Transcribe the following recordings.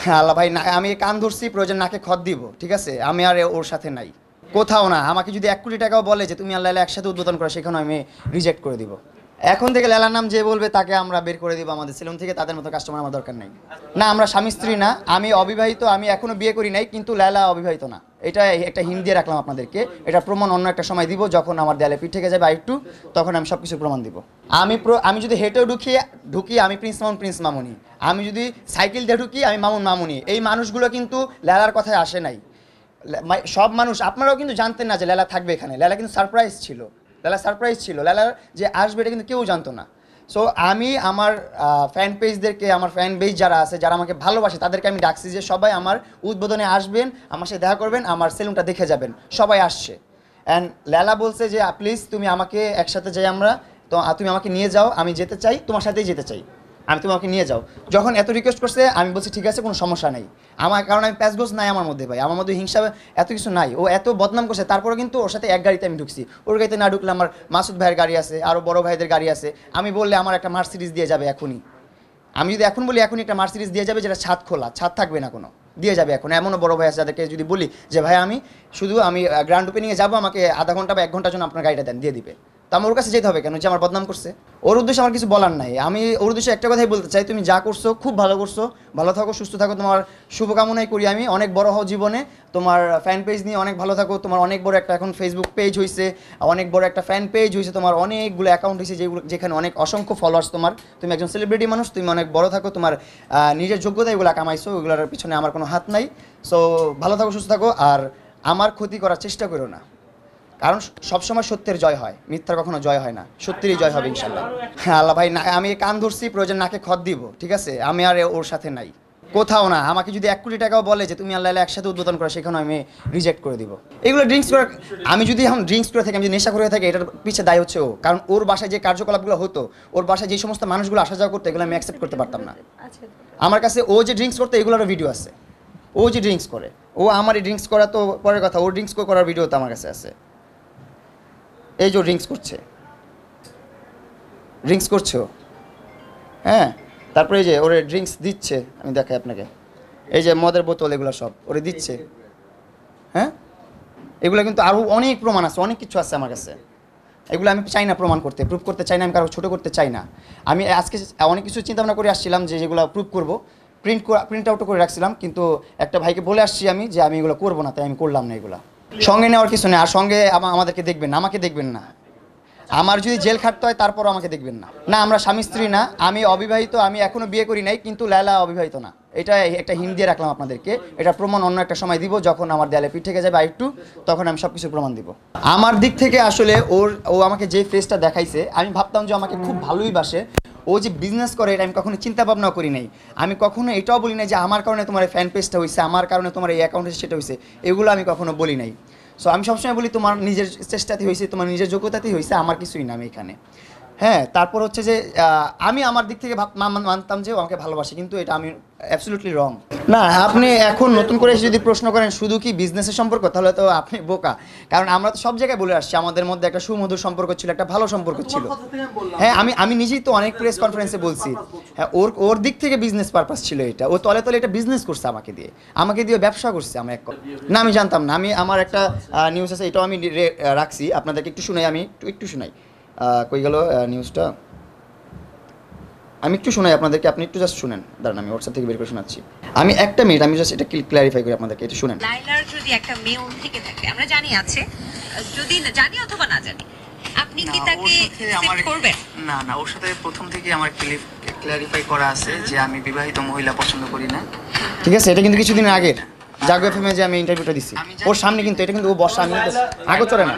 হ্যাঁ আল্লাহ ভাই, না আমি কান ধরছি, প্রয়োজন নাকে খত দিব, ঠিক আছে? আমি আর ওর সাথে নাই কোথাও না। আমাকে যদি 1 কোটি টাকাও বলে যে তুমি আল্লাহ একসাথে উদ্বোধন করো, সেখানে আমি রিজেক্ট করে দিব। এখন থেকে লেলার নাম যে বলবে তাকে আমরা বের করে দিব আমাদের সেলুন থেকে। তাদের মতো কাস্টমার আমার দরকার নাই। না, আমরা স্বামী স্ত্রী না, আমি অবিবাহিত, আমি এখনো বিয়ে করি নাই, কিন্তু লেলা অবিবাহিত না। এটা একটা হিন্ট দিয়ে রাখলাম আপনাদেরকে। এটা প্রমাণ অন্য একটা সময় দিব, যখন আমার দেয়ালে পিঠ থেকে যাবে আরেকটু, তখন আমি সব কিছু প্রমাণ দিব। আমি যদি হেঁটেও ঢুকি আমি প্রিন্স মামুনি। আমি যদি সাইকেল দিয়ে ঢুকি আমি মামুন মামুনি। এই মানুষগুলো কিন্তু লেলার কথায় আসে নাই। সব মানুষ আপনারাও কিন্তু জানতেন না যে লেলা থাকবে এখানে। লেলা কিন্তু সারপ্রাইজ ছিল। লেলার যে আসবে এটা কিন্তু কেউ জানতো না। সো আমি আমার ফ্যান পেজদেরকে, আমার ফ্যান বেজ যারা আছে, যারা আমাকে ভালোবাসে, তাদেরকে আমি ডাকছি যে সবাই আমার উদ্বোধনে আসবেন, আমার সাথে দেখা করবেন, আমার সেলুনটা দেখে যাবেন। সবাই আসছে। অ্যান্ড লেলা বলছে যে প্লিজ তুমি আমাকে একসাথে যাই আমরা, তো তুমি আমাকে নিয়ে যাও, আমি যেতে চাই, তোমার সাথেই যেতে চাই, আমি তোমাকে নিয়ে যাও। যখন এত রিকোয়েস্ট করছে আমি বলছি ঠিক আছে, কোনো সমস্যা নেই। কারণ আমি প্যাচগোজ নাই আমার মধ্যে ভাই, আমার মধ্যে হিংসা এত কিছু নাই। ও এত বদনাম করছে, তারপরে কিন্তু ওর সাথে এক গাড়িতে আমি ঢুকছি। ওর গাড়িতে না ঢুকলে আমার মাসুদ ভাইয়ের গাড়ি আছে, আরও বড় ভাইদের গাড়ি আছে। আমি বললে আমার একটা মার্সিডিজ দিয়ে যাবে এখনই। আমি যদি এখন বলি এখনই একটা মার্সিডিজ দিয়ে যাবে, যেটা ছাদ খোলা, ছাদ থাকবে না কোনো, দিয়ে যাবে এখন। এমনও বড় ভাই আছে যাদেরকে যদি বলি যে ভাই আমি গ্র্যান্ড ওপেনিংয়ে যাবো, আমাকে আধা ঘন্টা বা 1 ঘন্টার জন্য আপনার গাড়িটা দেন, দিয়ে দিবে। তো আমার ওর কাছে যেতে হবে কেন যে আমার বদনাম করছে? ওর উদ্দেশ্যে আমার কিছু বলার নাই। আমি ওর উদ্দেশ্যে একটা কথাই বলতে চাই, তুমি যা করছো খুব ভালো করছো, ভালো থাকো, সুস্থ থাকো, তোমার শুভকামনাই করি আমি। অনেক বড় হও জীবনে, তোমার ফ্যান পেজ নিয়ে অনেক ভালো থাকো। তোমার অনেক বড় একটা এখন ফেসবুক পেজ হয়েছে, অনেক বড় একটা ফ্যান পেজ হয়েছে, তোমার অনেকগুলো অ্যাকাউন্ট হয়েছে যেখানে অনেক অসংখ্য ফলোয়ার্স তোমার। তুমি একজন সেলিব্রিটি মানুষ, তুমি অনেক বড় থাকো, তোমার নিজের যোগ্যতা এগুলো কামাইছো, ওগুলোর পিছনে আমার কোনো হাত নাই। সো ভালো থাকো, সুস্থ থাকো, আর আমার ক্ষতি করার চেষ্টা করো না। কারণ সবসময় সত্যের জয় হয়, মিথ্যার কখনো জয় হয় না। সত্যেরই জয় হবে ইনশাল্লাহ। হ্যাঁ আল্লাহ ভাই, না আমি কান ধরছি, প্রয়োজন নাকে খত দিব, ঠিক আছে? আমি আর ওর সাথে নাই কোথাও না। আমাকে যদি 1 কোটি টাকাও বলে যে তুমি আল্লাহ একসাথে উদ্বোধন করো, সেখানে আমি রিজেক্ট করে দিব। এগুলো ড্রিঙ্কস করে, আমি যদি এখন ড্রিঙ্কস করে থাকি, আমি যদি নেশা করে থাকি, এটার পিছিয়ে দায় হচ্ছে ও। কারণ ওর বাসায় যে কার্যকলাপগুলো হতো, ওর বাসায় যে সমস্ত মানুষগুলো আসা যাওয়া করতো, এগুলো আমি অ্যাকসেপ্ট করতে পারতাম না। আমার কাছে ও যে ড্রিঙ্কস করতো এগুলোরও ভিডিও আছে। ও যে ড্রিঙ্কস করে, ও আমার এই ড্রিঙ্কস করা তো পরের কথা, ওর ড্রিঙ্কস করার ভিডিও তো আমার কাছে আছে। এই যে ড্রিঙ্কস করছো, হ্যাঁ। তারপরে এই যে ওরে ড্রিঙ্কস দিচ্ছে, আমি দেখাই আপনাকে, এই যে মদের বোতল, এগুলো সব ওরে দিচ্ছে। হ্যাঁ, এগুলো কিন্তু আরও অনেক প্রমাণ আছে, অনেক কিছু আছে আমার কাছে। এগুলো আমি চাই না প্রমাণ করতে, প্রুভ করতে চাই না, আমি কারো ছোটো করতে চাই না। আমি আজকে অনেক কিছু চিন্তা ভাবনা করে আসছিলাম যে যেগুলো প্রুভ করবো, প্রিন্ট আউটও করে রাখছিলাম, কিন্তু একটা ভাইকে বলে আসছি আমি যে আমি এগুলো করবো না, তাই আমি করলাম না। এগুলো সঙ্গে নেওয়ার কিছু নেই। আর সঙ্গে আমাদেরকে দেখবেন না, আমাকে দেখবেন না। আমার যদি জেল খাটতে হয় তারপরও আমাকে দেখবেন না। না, আমরা স্বামী স্ত্রী না, আমি অবিবাহিত, আমি এখনো বিয়ে করি নাই, কিন্তু লেলা অবিবাহিত না। এটা একটা হিন্ট দিয়ে রাখলাম আপনাদেরকে। এটা প্রমাণ অন্য একটা সময় দিব, যখন আমার দেয়ালে পিঠ থেকে যাবে আরেকটু, তখন আমি সব কিছু প্রমাণ দিব। আমার দিক থেকে আসলে ও আমাকে যে ফেসটা দেখাইছে, আমি ভাবতাম যে আমাকে খুব ভালোই বাসে। ও যে বিজনেস করে এটা আমি কখনো চিন্তা ভাবনাও করি নাই। আমি কখনো এটাও বলি নাই যে আমার কারণে তোমার এই ফ্যান পেজটা হয়েছে, আমার কারণে তোমার এই অ্যাকাউন্টে সেটা হয়েছে, এগুলো আমি কখনো বলি নাই। সো আমি সবসময় বলি তোমার নিজের চেষ্টাতে হয়েছে, তোমার নিজের যোগ্যতাতেই হয়েছে, আমার কিছুই না আমি এখানে। হ্যাঁ, তারপর হচ্ছে যে আমি আমার দিক থেকে মানতাম যে ও আমাকে ভালোবাসে, কিন্তু এটা আমি অ্যাবসলিউটলি রং। না, আপনি এখন নতুন করে যদি প্রশ্ন করেন শুধু কি বিজনেসের সম্পর্ক, তাহলে তো আপনি বোকা। কারণ আমরা তো সব জায়গায় বলে আসছি আমাদের মধ্যে একটা সুমধুর সম্পর্ক ছিল, একটা ভালো সম্পর্ক ছিল। হ্যাঁ, আমি নিজেই তো অনেক প্রেস কনফারেন্সে বলছি। হ্যাঁ, ওর দিক থেকে বিজনেস পারপাস ছিল এটা। ও তলে তলে এটা বিজনেস করছে আমাকে দিয়ে ব্যবসা করছে। না, আমি জানতাম না। আমার একটা নিউজ আছে, এটাও আমি রাখছি, আপনাদেরকে একটু শুনাই। আমি একটু শুনাই, কই গেল নিউজটা, আমি একটু শোনাই আপনাদেরকে, আপনি একটু জাস্ট শুনেন। দাঁড়ান, আমি হোয়াটসঅ্যাপ থেকে বের করে শোনাচ্ছি। আমি একটা মিনিট, আমি জাস্ট এটা ক্ল্যারিফাই করি আপনাদেরকে, একটু শুনেন। লাইলার যদি একটা মেয়ে অন্য থেকে থাকে, আমরা জানি আছে, যদি জানি অথবা না জানি, আপনি কি তাকে সেট করবেন? না, ওর সাথে প্রথম থেকে আমার ক্ল্যারিফাই করা আছে যে আমি বিবাহিত মহিলা পছন্দ করি না, ঠিক আছে? এটা কিন্তু কিছুদিন আগের জাগো এফএমে যে আমি ইন্টারভিউটা দিছি, ওর সামনে কিন্তু, এটা কিন্তু ও বসা, আমি কিন্তু আগে চলে না,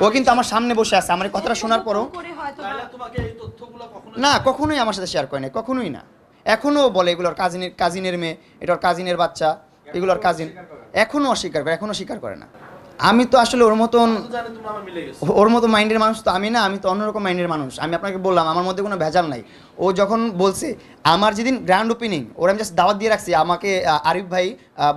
ও কিন্তু আমার সামনে বসে আছে। আমার এই কথাটা শোনার পরও না, কখনোই আমার সাথে শেয়ার করে না, কখনোই না। এখনও বলে এগুলোর কাজিনের মেয়ে, এটা ওর কাজিনের বাচ্চা, এগুলোর কাজিন। এখনও স্বীকার করে না। আমি তো আসলে ওর মতো মাইন্ডের মানুষ তো আমি না, আমি তো অন্যরকম মাইন্ডের মানুষ। আমি আপনাকে বললাম আমার মধ্যে কোনো ভেজাল নাই। ও যখন বলছে, আমার যেদিন গ্র্যান্ড ওপেনিং, ওর আমি জাস্ট দাওয়াত দিয়ে রাখছি। আমাকে আরিফ ভাই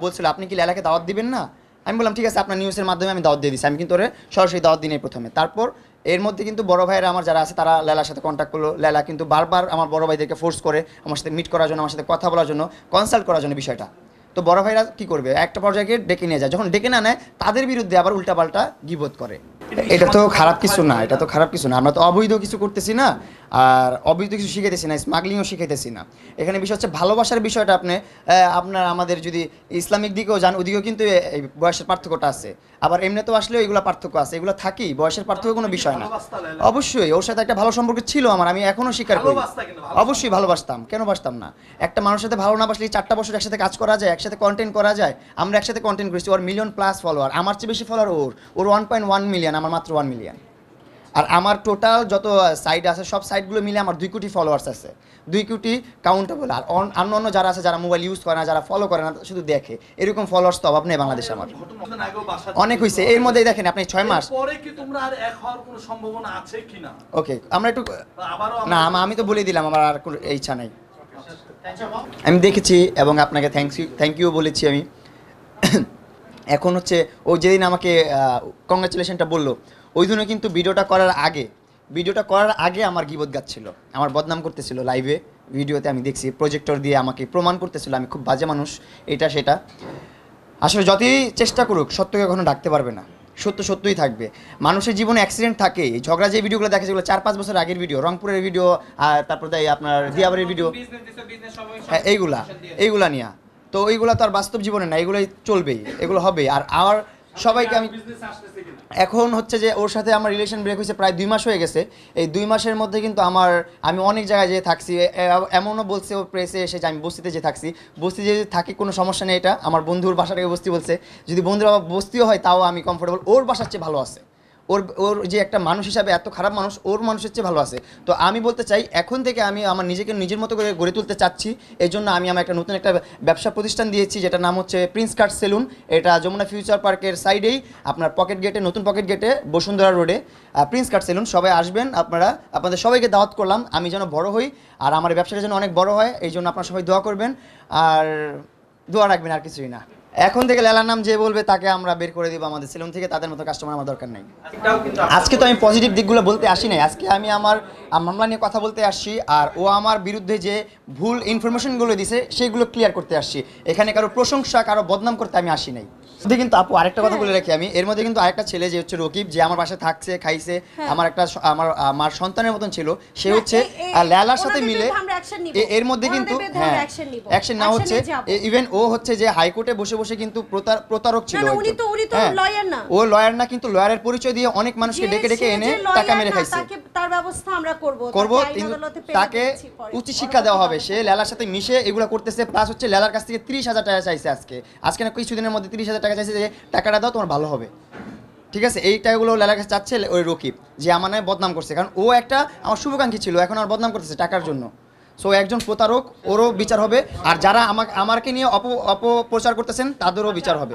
বলছিল আপনি কি লেলাকে দাওয়াত দিবেন না? আমি বললাম ঠিক আছে, আপনার নিউজের মাধ্যমে আমি দাওয়াত দিয়ে দিচ্ছি। আমি কিন্তু ওরে সরাসরি দাওয়াত দিই প্রথমে। তারপর এর মধ্যে কিন্তু বড় ভাইয়েরা আমার যারা আছে, তারা লেলার সাথে কন্ট্যাক্ট করলো। লেলা কিন্তু বারবার আমার বড় ভাইদেরকে ফোর্স করে আমার সাথে মিট করার জন্য, আমার সাথে কথা বলার জন্য, কনসাল্ট করার জন্য বিষয়টা। তো বড় ভাইরা কি করবে, একটা পর্যায়ে ডেকে নিয়ে যায়, যখন ডেকে না নেয় তাদের বিরুদ্ধে আবার উল্টাপাল্টা গিবত করে। এটা তো খারাপ কিছু না, এটা তো খারাপ কিছু না, আমরা তো অবৈধ কিছু করতেছি না, আর অবৈধ কিছু শিখাইতেছি না, স্মাগলিংও শিখাইতেছি না। এখানে বিষয় হচ্ছে ভালোবাসার বিষয়টা। আপনার আমাদের যদি ইসলামিক দিকেও যান, ওদিকেও কিন্তু এই বয়সের পার্থক্যটা আছে, আবার এমনিতেও আসলেও এগুলো পার্থক্য আছে, এগুলো থাকি, বয়সের পার্থক্য কোনো বিষয় না। অবশ্যই ওর সাথে একটা ভালো সম্পর্ক ছিল আমার, আমি এখনো স্বীকার করি, অবশ্যই ভালোবাসতাম, কেন বাসতাম না। একটা মানুষের সাথে ভালো না বাসলে 4টা বছর একসাথে কাজ করা যায়, একসাথে কন্টেন্ট করা যায়, আমরা একসাথে কন্টেন্ট করেছি, ওর মিলিয়ন প্লাস ফলোয়ার, আমার চেয়ে বেশি ফলোয়ার ওর 1.1 মিলিয়ন, আমার মাত্র 1 মিলিয়ন। আর আমার টোটাল যত সাইট আছে সব সাইটগুলো মিলে আমার 2 কোটি ফলোয়ার্স আছে, 2 কোটি কাউন্টেবল। আর অন্য যারা আছে, যারা মোবাইল ইউজ করে না, যারা ফলো করে না, শুধু দেখে, এরকম ফলোয়ার্স তো অভাব নেই বাংলাদেশে। আমার অনেক হয়েছে, এর মধ্যেই দেখেন আপনি 6 মাস পরে কি তোমরা আর এক হওয়ার কোনো সম্ভাবনা আছে কিনা? ওকে, আমরা একটু আবারও না, আমি তো বলে দিলাম আমার আর কোনো ইচ্ছা নাই। আমি দেখেছি এবং আপনাকে থ্যাংক ইউ বলেছি আমি। এখন হচ্ছে ও যেদিন আমাকে কংগ্রাচুলেশনটা বললো, ওই দিনও কিন্তু ভিডিওটা করার আগে আমার গিবত গাচ্ছিল, আমার বদনাম করতেছিল লাইভে, ভিডিওতে আমি দেখছি, প্রজেক্টর দিয়ে আমাকে প্রমাণ করতেছিল আমি খুব বাজে মানুষ, এটা সেটা। আসলে যতই চেষ্টা করুক সত্যকে কখনো ঢাকতে পারবে না, সত্য সত্যই থাকবে। মানুষের জীবনে অ্যাক্সিডেন্ট থাকে, ঝগড়া যে ভিডিওগুলো দেখে যেগুলো 4-5 বছর আগের ভিডিও, রংপুরের ভিডিও, আর তারপর আপনার দিয়াবাড়ির ভিডিও, হ্যাঁ এইগুলা নিয়ে, তো এইগুলো তো আর বাস্তব জীবনে না, এগুলোই চলবেই, এগুলো হবে। আর আমার সবাইকে আমি এখন হচ্ছে যে ওর সাথে আমার রিলেশন ব্রেক হয়েছে প্রায় 2 মাস হয়ে গেছে। এই 2 মাসের মধ্যে কিন্তু আমি অনেক জায়গায় যেয়ে থাকছি, এমনও বলছে ও প্রেসে এসে যে আমি বস্তিতে যে থাকছি, বস্তি যে থাকি কোনো সমস্যা নেই, এটা আমার বন্ধুর বাসা থেকে বস্তি বলছে, যদি বন্ধুর বস্তিও হয় তাও আমি কমফোর্টেবল, ওর বাসার চেয়ে ভালো আছে, ওর যে একটা মানুষ হিসাবে এত খারাপ মানুষ, ওর মানুষের চেয়ে ভালো আছে। তো আমি বলতে চাই এখন থেকে আমি আমার নিজেকে নিজের মতো করে গড়ে তুলতে চাচ্ছি, এই জন্য আমি আমার একটা নতুন একটা ব্যবসা প্রতিষ্ঠান দিয়েছি, যেটা নাম হচ্ছে প্রিন্স কাট সেলুন। এটা যমুনা ফিউচার পার্কের সাইডেই, আপনার নতুন পকেট গেটে, বসুন্ধরা রোডে প্রিন্স কাট সেলুন। সবাই আসবেন, আপনাদের সবাইকে দাওয়াত করলাম, আমি যেন বড় হই আর আমার এই ব্যবসাটা যেন অনেক বড় হয়, এই জন্য আপনারা সবাই দোয়া করবেন আর দোয়া রাখবেন, আর কিছুই না। এখন থেকে লেলার নাম যে বলবে তাকে আমরা বের করে দিব আমাদের সেলুন থেকে, তাদের মতো কাস্টমার আমার দরকার নেই। আজকে তো আমি পজিটিভ দিকগুলো বলতে আসি নাই, আজকে আমি আমার মামলা নিয়ে কথা বলতে আসছি, আর ও আমার বিরুদ্ধে যে ভুল ইনফরমেশনগুলো দিছে সেগুলো ক্লিয়ার করতে আসছি। এখানে কারো প্রশংসা, কারো বদনাম করতে আমি আসি নাই। কিন্তু আপু আরেকটা কথা বলে রাখি, আমি এর মধ্যে কিন্তু আরেকটা ছেলে যে হচ্ছে রকিব, যে আমার বাসায় থাকছে, খাইছে, আমার সন্তানের মতন ছিল, সে হচ্ছে লেলার সাথে মিলে এর মধ্যে কিন্তু হ্যাঁ অ্যাকশন না হচ্ছে, ইভেন ও হচ্ছে যে হাইকোর্টে বসে বসে কিন্তু প্রতারক ছিল। ও লয়ার না, কিন্তু লয়ারের পরিচয় দিয়ে অনেক মানুষকে ডেকে ডেকে এনে টাকা মেরে খাইছে। তার ব্যবস্থা আমরা করব, কিন্তু তাকে উচিত শিক্ষা দেওয়া হবে। সে লেলার সাথে মিশে এগুলো করতেছে, প্লাস হচ্ছে লেলার কাছ থেকে 30,000 টাকা চাইছে আজকে না কিছুদিনের মধ্যে 30,000 টাকা চাইছে, যে টাকাটা দাও তোমার ভালো হবে, ঠিক আছে। এই টাকাগুলো লেলার কাছে চাচ্ছে ওই রকিব, যে আমার নামে বদনাম করছে, কারণ ও একটা আমার শুভাকাঙ্ক্ষী ছিল, এখন আর বদনাম করতেছে টাকার জন্য। সো একজন প্রতারক, ওরও বিচার হবে, আর যারা আমাকে নিয়ে অপপ্রচার করতেছেন তাদেরও বিচার হবে।